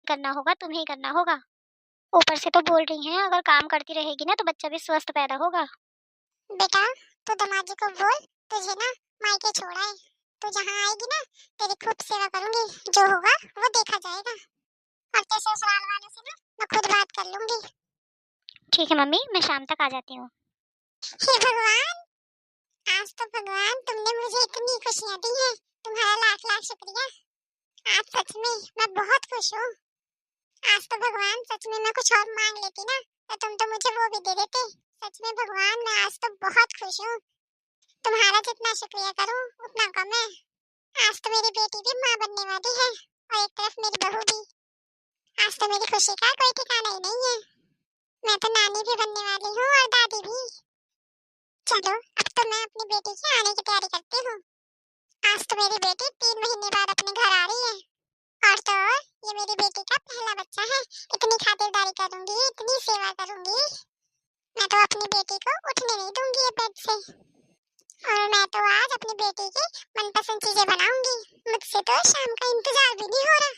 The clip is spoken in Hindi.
करना होगा, तुम्हें ही करना होगा। ऊपर से तो बोल रही हैं अगर काम करती रहेगी ना तो बच्चा भी स्वस्थ पैदा होगा। बेटा तू दामाद जी को बोल तुझे ना मायके छोड़ा है। तू जहाँ आएगी ना तेरी खूब सेवा करूंगी, जो होगा वो देखा जाएगा। और तेरे ससुराल वालों से ना मैं खुद बात कर लूंगी। ठीक है मम्मी, मैं शाम तक आ जाती हूँ। हे भगवान, आज तो भगवान तुमने मुझे इतनी खुशियां दी हैं। तुम्हारा लाख लाख शुक्रिया। आज सच में मैं बहुत खुश हूँ। आज तो भगवान सच में मैं कुछ और मांग लेती ना तो तुम तो मुझे वो भी दे देते। सच में भगवान मैं आज तो बहुत खुश हूँ। तुम्हारा जितना शुक्रिया करूँ उतना कम है। आज तो मेरी बेटी भी माँ बनने वाली है और एक तरफ मेरी बहू भी। आज तो मेरी खुशी का कोई ठिकाना ही नहीं है। मैं तो नानी भी बनने वाली हूँ और दादी भी। चलो अब तो मैं अपनी बेटी के आने की तैयारी करती हूँ। आज तो मेरी बेटी 3 महीने बाद अपने घर आ रही है। और तो और ये मेरी बेटी का पहला बच्चा है। इतनी खातिरदारी करूंगी, इतनी सेवा करूंगी। मैं तो अपनी बेटी को उठने नहीं दूंगी ये बेड से। और मैं तो आज अपनी बेटी की मनपसंद चीजें बनाऊंगी। मुझसे तो शाम का इंतजार भी नहीं हो रहा।